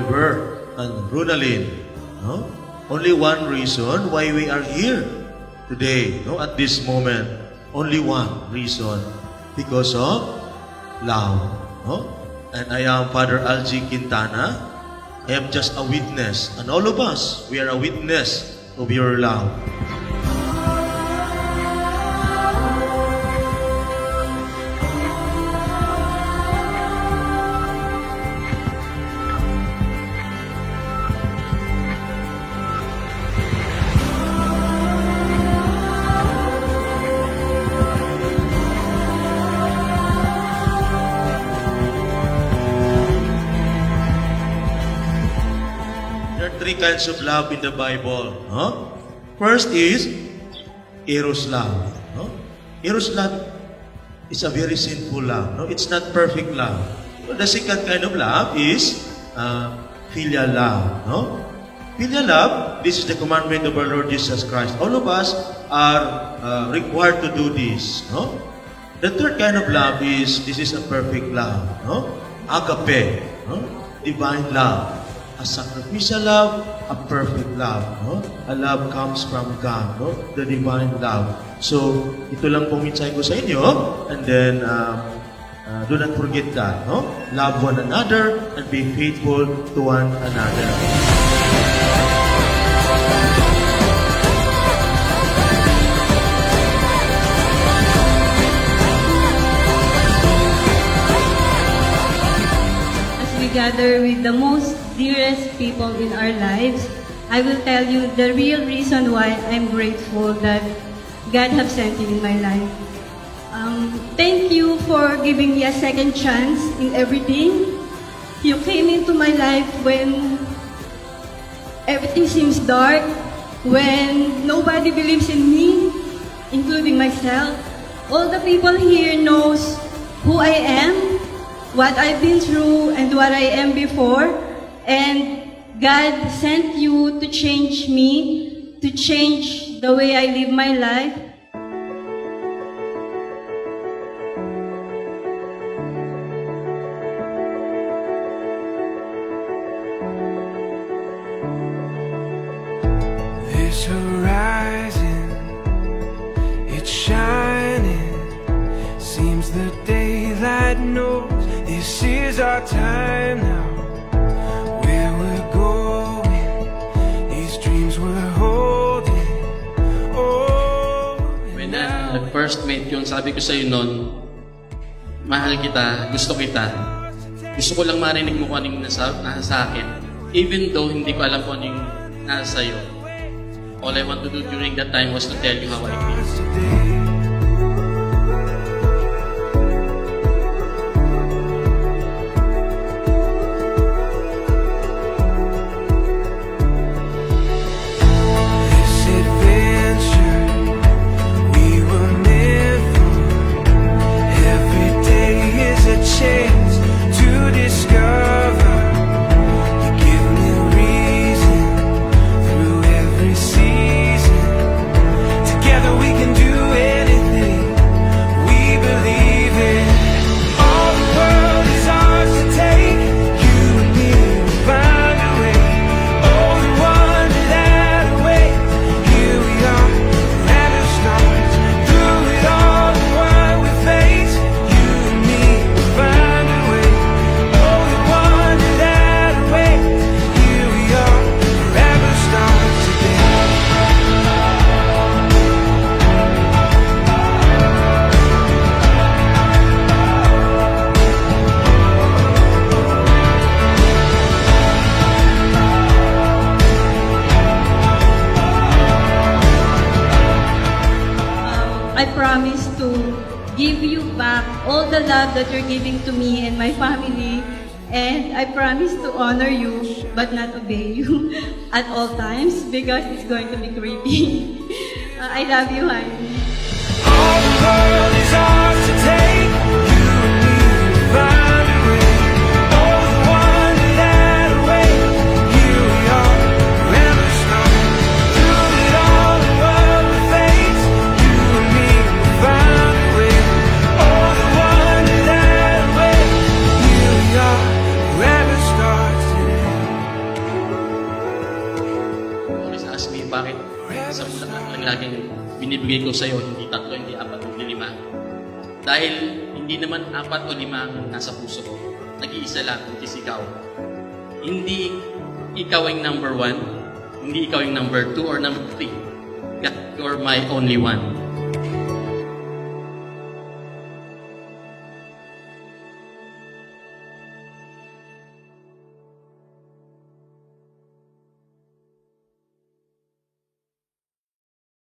Oliver and Runalyn. No? Only one reason why we are here today, no? At this moment, only one reason, because of love. No? And I am Father Algie Quintana. I am just a witness, and all of us, we are a witness of your love. There are three kinds of love in the Bible. No? First is Eros love. No? Eros love is a very sinful love. No? It's not perfect love. The second kind of love is filial love. No? Filial love, this is the commandment of our Lord Jesus Christ. All of us are required to do this. No? The third kind of love is, this is a perfect love. No? Agape. No? Divine love. A sacrificial love, a perfect love. No? A love comes from God, no? The divine love. So, ito lang pong mensahe ko sa inyo. And then, do not forget that. No? Love one another and be faithful to one another. As we gather with the most dearest people in our lives, I will tell you the real reason why I'm grateful that God have sent you in my life. Thank you for giving me a second chance in everything. You came into my life when everything seems dark, when nobody believes in me, including myself. All the people here knows who I am, what I've been through, and what I am before. And God sent you to change me, to change the way I live my life. This horizon, it's shining. Seems the daylight knows this is our time now. Where we're going, these dreams we're holding. Oh, When I first met yung sabi ko sa'yo noon, mahal kita, gusto kita. Gusto ko lang marinig mo kung anong nasa akin. Even though hindi ko alam kung anong nasa sa'yo. All I want to do during that time was to tell you how I feel. today. This adventure we were meant for. Every day is a chance to discover. You give me reason through every season. Together we can do anything we believe in. All the world is ours to take. You and me will find a way. Oh, the wonder that awaits. Here we are, forever stars. Through it all, the one we face. You and me will find a way. Oh, the wonder that awaits. Here we are, forever stars today. I promise to give you back all the love that you're giving to me and my family. And I promise to honor you, but not obey you at all times because it's going to be creepy. I love you, honey. All the world is ours to take. You and me will find a way. Oh, the wonder that awaits. Here we are, forever stars. Through it all, the world we face. You and me will find a way. Oh, the wonder that awaits. Here we are, forever stars today. sa bulaklak lang laging binibigay ko sa'yo, hindi 3, hindi 4, hindi 5. Dahil hindi naman 4 o 5 ang nasa puso ko. Nag-iisa lang, which is ikaw. Hindi ikaw ang number 1, hindi ikaw ang number 2 or number 3. God, you're my only one.